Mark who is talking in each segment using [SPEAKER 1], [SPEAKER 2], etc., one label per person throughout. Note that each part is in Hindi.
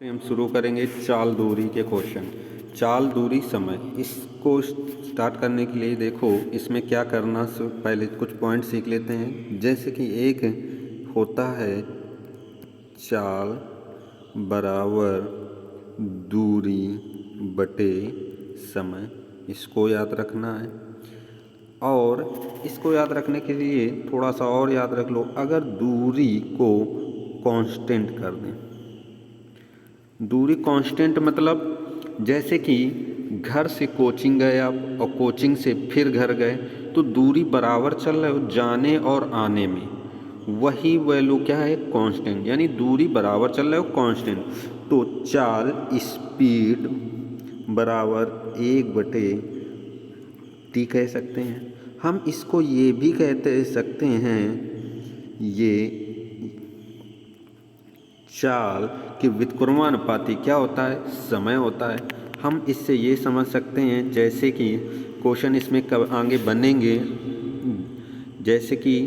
[SPEAKER 1] हम शुरू करेंगे चाल दूरी के क्वेश्चन। चाल दूरी समय, इसको स्टार्ट करने के लिए देखो इसमें क्या करना, पहले कुछ पॉइंट सीख लेते हैं। जैसे कि एक होता है चाल बराबर दूरी बटे समय, इसको याद रखना है। और इसको याद रखने के लिए थोड़ा सा और याद रख लो, अगर दूरी को कांस्टेंट कर दें, दूरी कांस्टेंट मतलब जैसे कि घर से कोचिंग गए आप और कोचिंग से फिर घर गए, तो दूरी बराबर चल रहा है जाने और आने में, वही वैल्यू क्या है, कांस्टेंट। यानी दूरी बराबर चल रहा है कांस्टेंट। तो चाल स्पीड बराबर 1/t कह सकते हैं। हम इसको ये भी कहते सकते हैं, ये चाल कि व्युत्क्रमानुपाती क्या होता है, समय होता है। हम इससे ये समझ सकते हैं, जैसे कि क्वेश्चन इसमें कब आगे बनेंगे, जैसे कि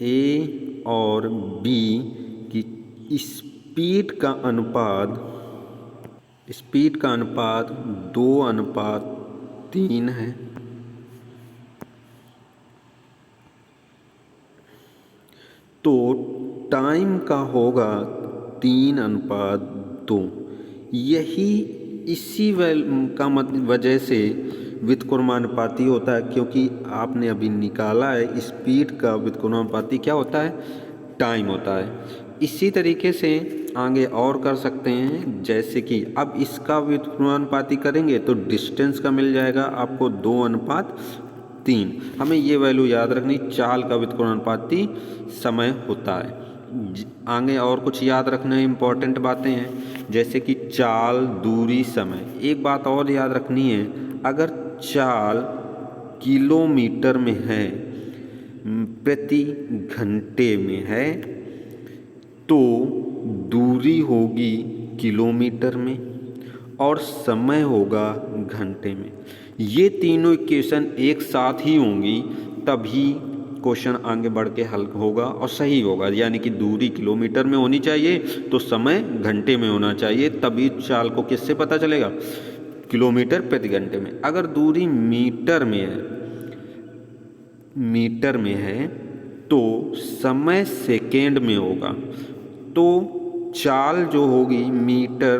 [SPEAKER 1] ए और बी की स्पीड का अनुपात 2:3 है। तो टाइम का होगा 3:2। यही इसी का वजह से व्युत्क्रमानुपाती होता है, क्योंकि आपने अभी निकाला है स्पीड का व्युत्क्रमानुपाती क्या होता है, टाइम होता है। इसी तरीके से आगे और कर सकते हैं, जैसे कि अब इसका व्युत्क्रमानुपाती करेंगे तो डिस्टेंस का मिल जाएगा आपको 2:3। हमें ये वैल्यू याद रखनी, चाल का व्युत्क्रमानुपाती समय होता है। आगे और कुछ याद रखना इम्पोर्टेंट बातें हैं, जैसे कि चाल दूरी समय। एक बात और याद रखनी है, अगर चाल किलोमीटर में है, प्रति घंटे में है, तो दूरी होगी किलोमीटर में और समय होगा घंटे में। ये तीनों इक्वेशन एक साथ ही होंगी, तभी क्वेश्चन आगे बढ़ के हल होगा और सही होगा। यानी कि दूरी किलोमीटर में होनी चाहिए तो समय घंटे में होना चाहिए, तभी चाल को किससे पता चलेगा, किलोमीटर प्रति घंटे में। अगर दूरी मीटर में है तो समय सेकेंड में होगा, तो चाल जो होगी मीटर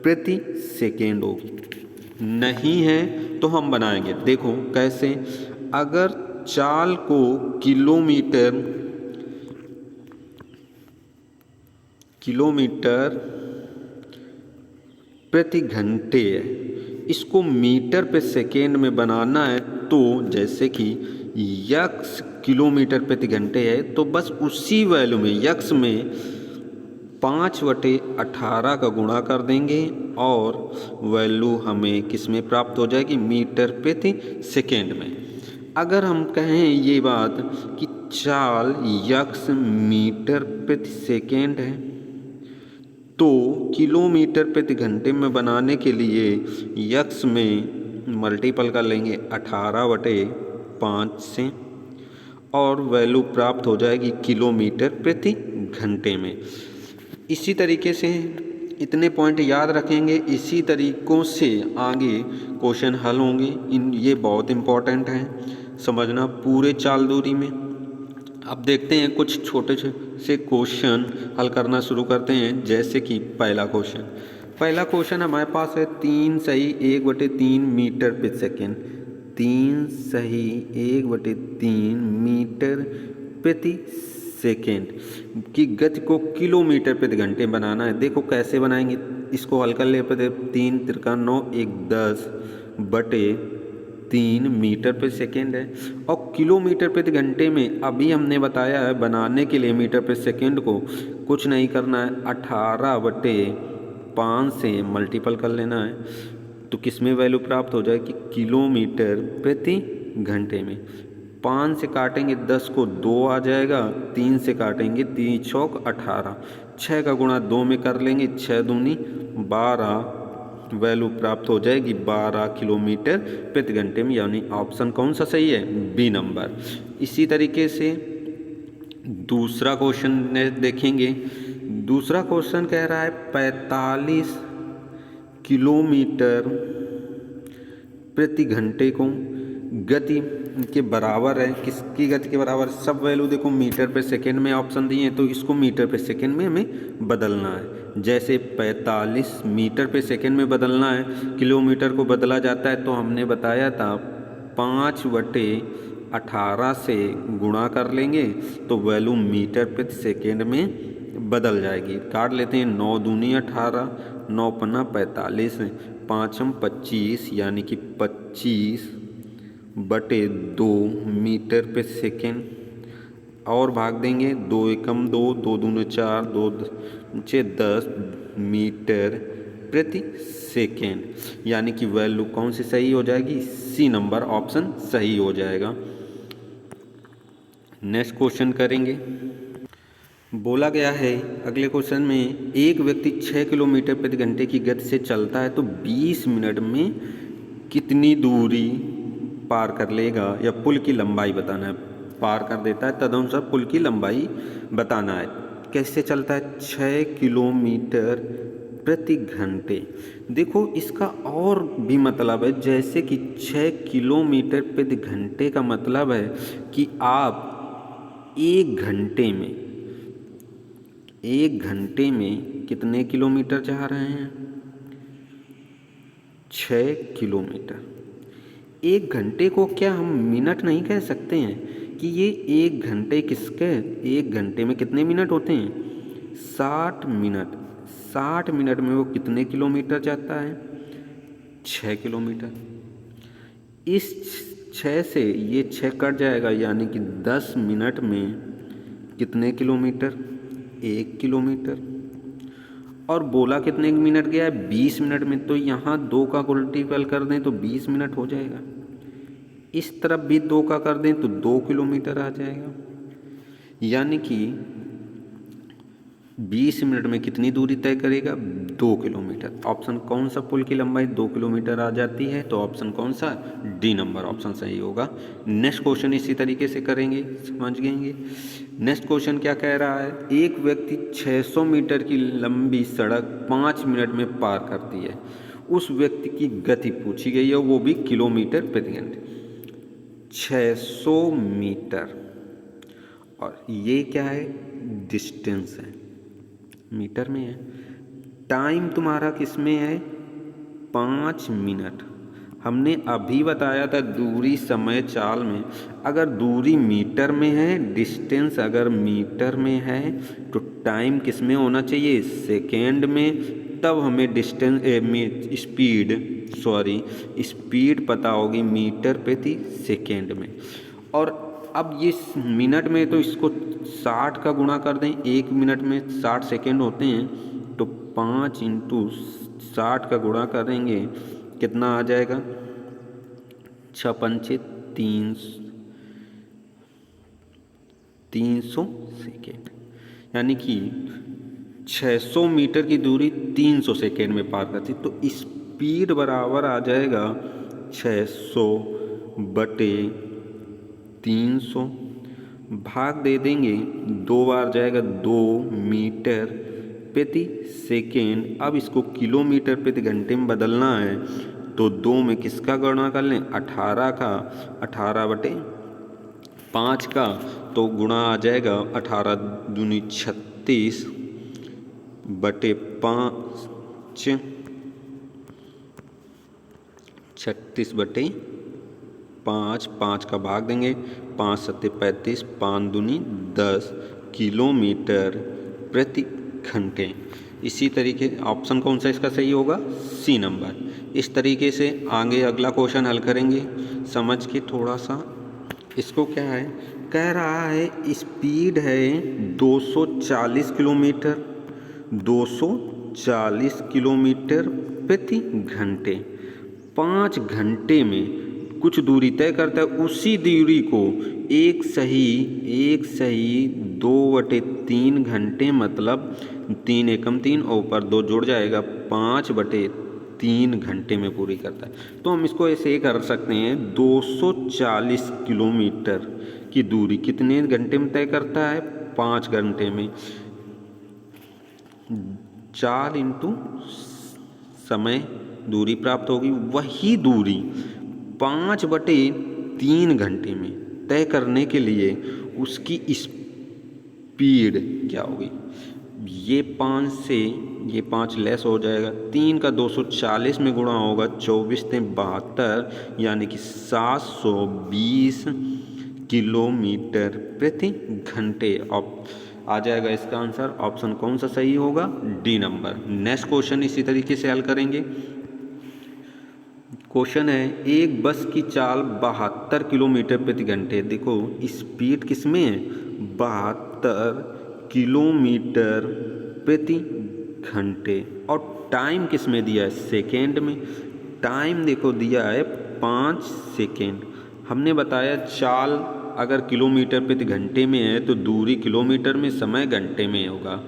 [SPEAKER 1] प्रति सेकेंड होगी। नहीं है तो हम बनाएंगे, देखो कैसे। अगर चाल को किलोमीटर प्रति घंटे है, इसको मीटर पे सेकेंड में बनाना है, तो जैसे कि यक्स किलोमीटर प्रति घंटे है, तो बस उसी वैल्यू में यक्स में 5/18 का गुणा कर देंगे और वैल्यू हमें किस में प्राप्त हो जाएगी, मीटर प्रति सेकेंड में। अगर हम कहें ये बात कि चाल यक्स मीटर प्रति सेकेंड है, तो किलोमीटर प्रति घंटे में बनाने के लिए यक्स में मल्टीपल कर लेंगे 18/5 से और वैल्यू प्राप्त हो जाएगी किलोमीटर प्रति घंटे में। इसी तरीके से इतने पॉइंट याद रखेंगे, इसी तरीक़ों से आगे क्वेश्चन हल होंगे। ये बहुत इम्पोर्टेंट हैं समझना पूरे चाल दूरी में। अब देखते हैं कुछ छोटे से क्वेश्चन हल करना शुरू करते हैं। जैसे कि पहला क्वेश्चन हमारे पास है 3 सही 1/3 मीटर प्रति सेकेंड। 3 सही 1/3 मीटर प्रति सेकेंड की गति को किलोमीटर प्रति घंटे बनाना है। देखो कैसे बनाएंगे, इसको हल कर ले। 3 त्रिका 9 1 10/3 मीटर प्रति सेकेंड है, और किलोमीटर प्रति घंटे में अभी हमने बताया है बनाने के लिए मीटर प्रति सेकेंड को कुछ नहीं करना है, 18/5 से मल्टीपल कर लेना है, तो किस में वैल्यू प्राप्त हो जाएगी, किलोमीटर प्रति घंटे में। 5 से काटेंगे 10 को 2 आ जाएगा, 3 से काटेंगे 3 चौक 18, 6 का गुणा 2 में कर लेंगे, 6 दूनी 12, वैल्यू प्राप्त हो जाएगी 12 किलोमीटर प्रति घंटे में। यानी ऑप्शन कौन सा सही है, बी नंबर। इसी तरीके से दूसरा क्वेश्चन देखेंगे, दूसरा क्वेश्चन कह रहा है 45 किलोमीटर प्रति घंटे को गति के बराबर है। किसकी गति के बराबर? सब वैल्यू देखो मीटर पे सेकेंड में ऑप्शन दिए हैं, तो इसको मीटर पे सेकेंड में हमें बदलना है। जैसे 45 मीटर पे सेकेंड में बदलना है, किलोमीटर को बदला जाता है तो हमने बताया था 5/18 से गुणा कर लेंगे तो वैल्यू मीटर प्रति सेकेंड में बदल जाएगी। काट लेते हैं, 9 दूनी 18, 9 पन्ना 45, 5 25 यानी कि 25/2 मीटर पे सेकेंड और भाग देंगे, 2 एकम 2, 2 दूने 4, 2 6 10 मीटर प्रति सेकेंड, यानी कि वैल्यू कौन सी सही हो जाएगी? सी नंबर ऑप्शन सही हो जाएगा। नेक्स्ट क्वेश्चन करेंगे। बोला गया है अगले क्वेश्चन में, एक व्यक्ति 6 किलोमीटर प्रति घंटे की गति से चलता है तो 20 मिनट में कितनी दूरी पार कर लेगा, या पुल की लंबाई बताना है। पार कर देता है तदनुसार पुल की लंबाई बताना है। कैसे चलता है? 6 किलोमीटर प्रति घंटे। देखो इसका और भी मतलब है, जैसे कि 6 किलोमीटर प्रति घंटे का मतलब है कि आप एक घंटे में कितने किलोमीटर जा रहे हैं? 6 किलोमीटर। एक घंटे को क्या हम मिनट नहीं कह सकते हैं कि ये एक घंटे एक घंटे में कितने मिनट होते हैं? 60 मिनट। 60 मिनट में वो कितने किलोमीटर जाता है? 6 किलोमीटर। इस 6 से ये 6 कट जाएगा, यानी कि 10 मिनट में कितने किलोमीटर? 1 किलोमीटर। और बोला कितने मिनट गया है? 20 मिनट में, तो यहाँ 2 का गुणनफल कर दें तो 20 मिनट हो जाएगा। इस तरफ भी 2 का कर दें तो 2 किलोमीटर आ जाएगा, यानी कि 20 मिनट में कितनी दूरी तय करेगा? 2 किलोमीटर। ऑप्शन कौन सा? पुल की लंबाई 2 किलोमीटर आ जाती है, तो ऑप्शन कौन सा? डी नंबर ऑप्शन सही होगा। नेक्स्ट क्वेश्चन इसी तरीके से करेंगे, समझ गएंगे। नेक्स्ट क्वेश्चन क्या कह रहा है? एक व्यक्ति 600 मीटर की लंबी सड़क 5 मिनट में पार करती है। उस व्यक्ति की गति पूछी गई है, वो भी किलोमीटर प्रति घंटे। 600 मीटर, और ये क्या है? डिस्टेंस है, मीटर में है। टाइम तुम्हारा किस में है? 5 मिनट। हमने अभी बताया था दूरी समय चाल में, अगर दूरी मीटर में है, डिस्टेंस अगर मीटर में है, तो टाइम किस में होना चाहिए? सेकेंड में। तब हमें स्पीड पता होगी मीटर प्रति सेकेंड में। और अब ये मिनट में, तो इसको 60 का गुणा कर दें। 1 मिनट में 60 सेकेंड होते हैं, तो 5 × 60 का गुणा करेंगे, कितना आ जाएगा? 6 पंचे 300 सेकेंड, यानी कि 600 मीटर की दूरी 300 सेकेंड में पार करती। तो स्पीड बराबर आ जाएगा 600/300, भाग दे देंगे, 2 बार जाएगा 2 मीटर प्रति सेकेंड। अब इसको किलोमीटर प्रति घंटे में बदलना है, तो 2 में किसका गणना कर लें? 18 का, 18/5 का, तो गुणा आ जाएगा 18 दूनी 36/5, 36/5, 5 का भाग देंगे, 5 7 35, 5 दूनी 10 किलोमीटर प्रति घंटे। इसी तरीके ऑप्शन कौन सा इसका सही होगा? C number. इस तरीके से आगे अगला क्वेश्चन हल करेंगे, समझ के थोड़ा सा। इसको क्या है? कह रहा है स्पीड है 240 किलोमीटर, 240 किलोमीटर प्रति घंटे। 5 घंटे में कुछ दूरी तय करता है, उसी दूरी को एक सही 2/3 घंटे, मतलब 3 एकम 3 और ऊपर 2 जुड़ जाएगा, 5/3 घंटे में पूरी करता है। तो हम इसको ऐसे कर सकते हैं, 240 किलोमीटर की दूरी कितने घंटे में तय करता है? 5 घंटे में। चाल इंटू समय दूरी प्राप्त होगी। वही दूरी 5/3 घंटे में तय करने के लिए उसकी स्पीड क्या होगी। ये 5 से ये 5 लेस हो जाएगा, 3 का 240 में गुणा होगा, 24 से 72 यानी कि 720 किलोमीटर प्रति घंटे। आ जाएगा इसका आंसर। ऑप्शन कौन सा सही होगा, डी नंबर। नेक्स्ट क्वेश्चन इसी तरीके से हल करेंगे। क्वेश्चन है, एक बस की चाल 72 किलोमीटर प्रति घंटे। देखो स्पीड किस में है, 72 किलोमीटर प्रति घंटे, और टाइम किस में दिया है, सेकेंड में। टाइम देखो दिया है 5 सेकेंड। हमने बताया चाल अगर किलोमीटर प्रति घंटे में है तो दूरी किलोमीटर में, समय घंटे में होगा।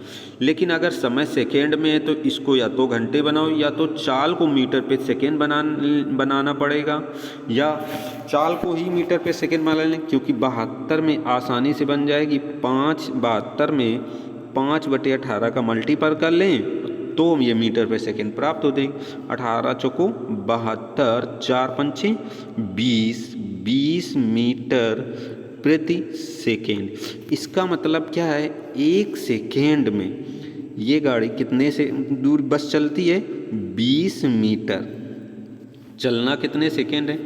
[SPEAKER 1] लेकिन अगर समय सेकेंड में है तो इसको या तो घंटे बनाओ या तो चाल को मीटर प्रति सेकेंड बनाना पड़ेगा, या चाल को ही मीटर प्रति सेकेंड बना लें, क्योंकि 72 में आसानी से बन जाएगी। 72 में 5/18 का मल्टीपल कर लें तो ये मीटर पर सेकेंड प्राप्त हो जाएगी। 18 चौको 72, 4 पंचे 20 मीटर प्रति सेकेंड। इसका मतलब क्या है, एक सेकेंड में ये गाड़ी कितने से दूर बस चलती है, 20 मीटर। चलना कितने सेकेंड है,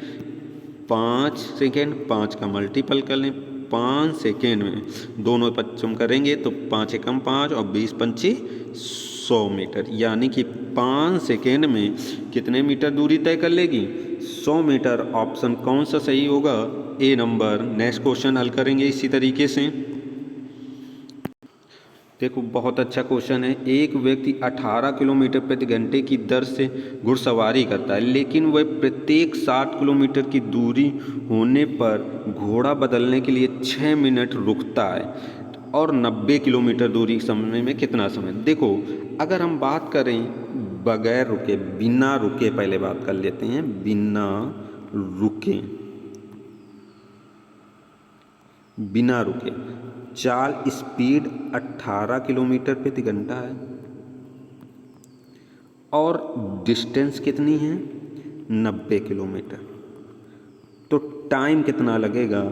[SPEAKER 1] 5 सेकेंड। 5 का मल्टीपल कर लें, 5 सेकेंड में दोनों पच्चम करेंगे तो 5 एकम 5 और 20 पंचे 100 मीटर, यानी कि 5 सेकेंड में कितने मीटर दूरी तय कर लेगी, 100 मीटर। ऑप्शन कौन सा सही होगा, ए नंबर। नेक्स्ट क्वेश्चन हल करेंगे इसी तरीके से। देखो बहुत अच्छा क्वेश्चन है। एक व्यक्ति 18 किलोमीटर प्रति घंटे की दर से घुड़सवारी करता है, लेकिन वह प्रत्येक 60 किलोमीटर की दूरी होने पर घोड़ा बदलने के लिए 6 मिनट रुकता है, और 90 किलोमीटर दूरी समय में कितना समय। देखो अगर हम बात करें बगैर रुके, बिना रुके, पहले बात कर लेते हैं बिना रुके, बिना रुके चाल स्पीड 18 किलोमीटर प्रति घंटा है, और डिस्टेंस कितनी है, 90 किलोमीटर। तो टाइम कितना लगेगा,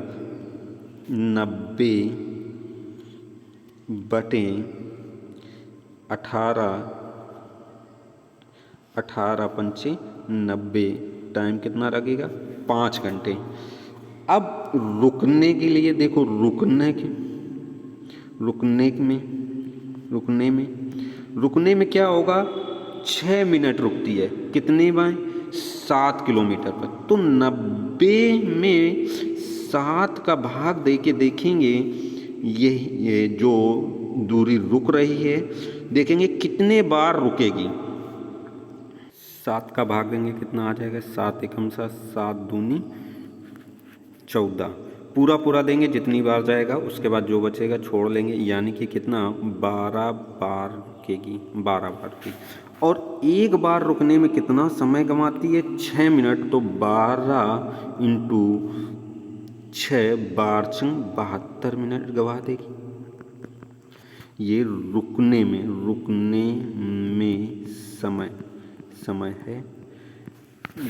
[SPEAKER 1] 90/18, 18 पंचे 90, टाइम कितना लगेगा, 5 घंटे। अब रुकने के लिए देखो, रुकने में क्या होगा, 6 मिनट रुकती है, कितने बाय 7 किलोमीटर पर। तो 90 में 7 का भाग दे के देखेंगे ये जो दूरी रुक रही है, देखेंगे कितने बार रुकेगी। 7 का भाग देंगे कितना आ जाएगा, 7 एकम 7, 7 दूनी 14, पूरा देंगे जितनी बार जाएगा, उसके बाद जो बचेगा छोड़ लेंगे, यानी कि कितना, 12 बार रुकेगी, 12 बार की। और एक बार रुकने में कितना समय गंवाती है, 6 मिनट। तो 12 इंटू 6, 72 मिनट गंवा देगी। ये रुकने में समय है,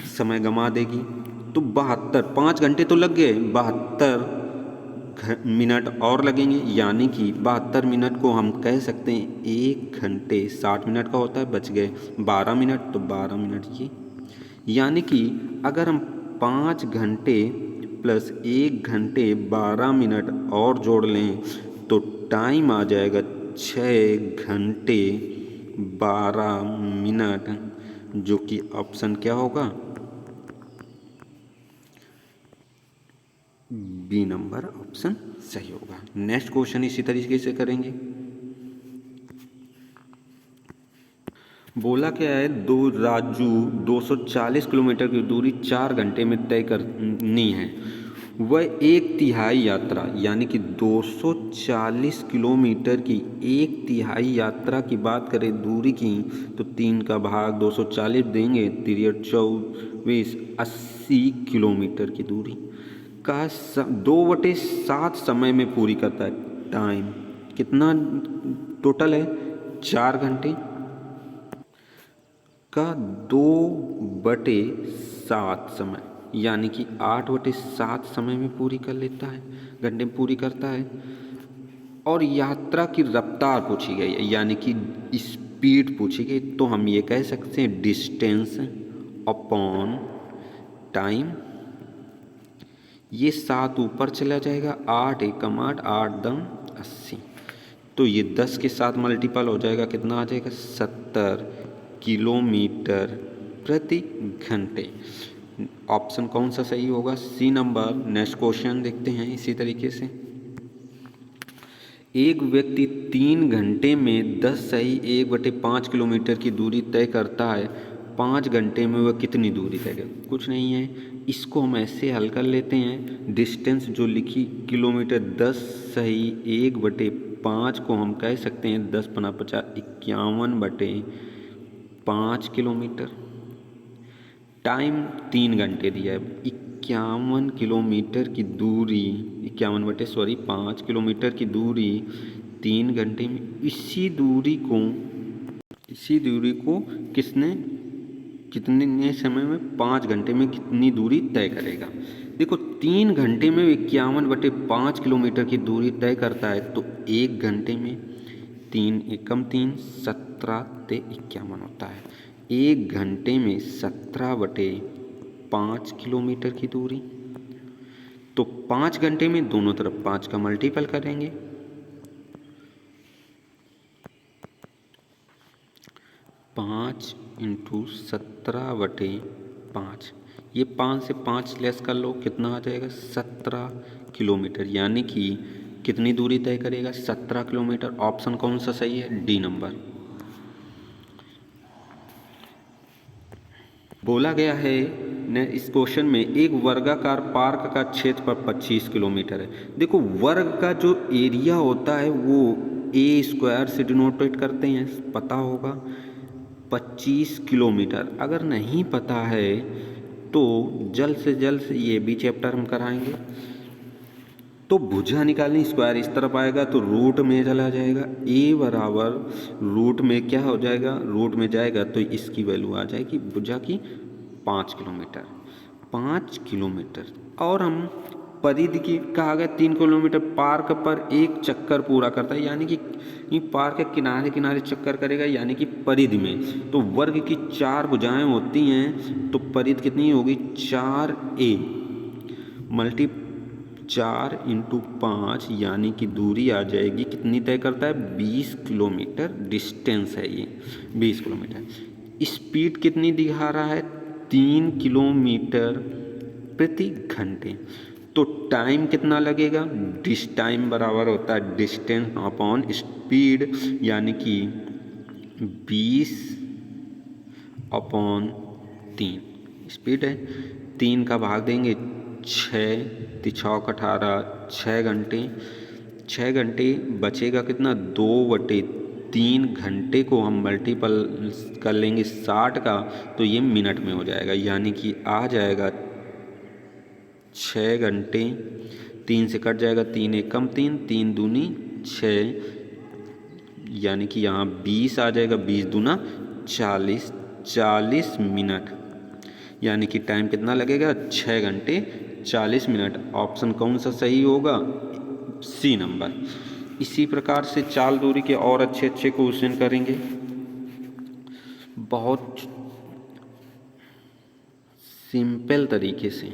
[SPEAKER 1] समय गंवा देगी। तो 72, 5 घंटे तो लग गए, 72 मिनट और लगेंगे, यानी कि 72 मिनट को हम कह सकते हैं 1 घंटे 60 मिनट का होता है, बच गए 12 मिनट। तो 12 मिनट ये, यानी कि अगर हम 5 घंटे प्लस 1 घंटे 12 मिनट और जोड़ लें तो टाइम आ जाएगा 6 घंटे 12 मिनट, जो कि ऑप्शन क्या होगा, बी नंबर ऑप्शन सही होगा। नेक्स्ट क्वेश्चन इसी तरीके से करेंगे। बोला क्या है, राजू 240 किलोमीटर की दूरी 4 घंटे में तय करनी है। वह 1/3 यात्रा, यानी कि 240 किलोमीटर की 1/3 यात्रा की बात करें दूरी की, तो 3 का भाग 240 देंगे, 3×24 80 किलोमीटर की दूरी का 2/7 समय में पूरी करता है। टाइम कितना टोटल है, 4 घंटे का 2/7 समय, यानी कि 8/7 समय में पूरी कर लेता है, घंटे में पूरी करता है। और यात्रा की रफ्तार पूछी गई है, यानी कि स्पीड पूछी गई, तो हम ये कह सकते हैं डिस्टेंस अपॉन टाइम। ये 7 ऊपर चला जाएगा, 8 एकम 8, 8 दम 80, तो ये 10 के साथ मल्टीपल हो जाएगा, कितना आ जाएगा 70 किलोमीटर प्रति घंटे। ऑप्शन कौन सा सही होगा? C number. नेक्स्ट क्वेश्चन देखते हैं इसी तरीके से। एक व्यक्ति 3 घंटे में 10 सही 1/5 किलोमीटर की दूरी तय करता है, 5 घंटे में वह कितनी दूरी तय करे? कुछ नहीं है, इसको हम ऐसे हल कर लेते हैं। डिस्टेंस जो लिखी किलोमीटर, 10 सही 1/5 को हम कह सकते हैं 10 × 50 51/5 किलोमीटर। टाइम 3 घंटे दिया है, 51 किलोमीटर की दूरी, 5 किलोमीटर की दूरी 3 घंटे में, इसी दूरी को कितने समय में, 5 घंटे में कितनी दूरी तय करेगा? देखो 3 घंटे में 51/5 किलोमीटर की दूरी तय करता है, तो 1 घंटे में 3 एकम 3, 17 ते 51 होता है। 1 घंटे में 17/5 किलोमीटर की दूरी, तो 5 घंटे में दोनों तरफ 5 का मल्टीपल करेंगे, 5 × 17/5, ये 5 से 5 लेस कर लो, कितना आ जाएगा 17 किलोमीटर, यानी कि कितनी दूरी तय करेगा 17 किलोमीटर। ऑप्शन कौन सा सही है? D number. बोला गया है इस क्वेश्चन में, एक वर्गाकार पार्क का क्षेत्रफल 25 किलोमीटर है। देखो वर्ग का जो एरिया होता है वो A² से डिनोटेट करते हैं, पता होगा। 25 किलोमीटर अगर नहीं पता है तो जल्द से जल्द ये भी चैप्टर हम कराएंगे। तो भुजा निकालनी, स्क्वायर इस तरफ आएगा तो रूट में चला जाएगा, a बराबर रूट में क्या हो जाएगा, रूट में जाएगा तो इसकी वैल्यू आ जाएगी भुजा की 5 किलोमीटर। 5 किलोमीटर और हम परिधि की कहा गया 3 किलोमीटर पार्क पर एक चक्कर पूरा करता है, यानी कि पार्क के किनारे किनारे चक्कर करेगा, यानी कि परिधि में। तो वर्ग की 4 भुजाएं होती हैं, तो परिधि कितनी होगी 4a मल्टी 4 × 5, यानी कि दूरी आ जाएगी, कितनी तय करता है 20 किलोमीटर डिस्टेंस है ये 20 किलोमीटर। स्पीड कितनी दिखा रहा है 3 किलोमीटर प्रति घंटे। तो टाइम कितना लगेगा, टाइम बराबर होता है डिस्टेंस अपॉन स्पीड, यानी कि 20/3 स्पीड है। 3 का भाग देंगे 6, 6 18, 6 घंटे। 6 घंटे बचेगा कितना 2/3 घंटे को हम मल्टीपल कर लेंगे 60 का, तो ये मिनट में हो जाएगा, यानी कि आ जाएगा 6 घंटे, 3 से कट जाएगा 3 एकम 3, 3 दूनी 6, यानी कि यहाँ 20 आ जाएगा, 20 दूना 40, 40 मिनट, यानी कि टाइम कितना लगेगा 6 घंटे 40 मिनट। ऑप्शन कौन सा सही होगा, सी नंबर। इसी प्रकार से चाल दूरी के और अच्छे अच्छे क्वेश्चन करेंगे, बहुत सिंपल तरीके से।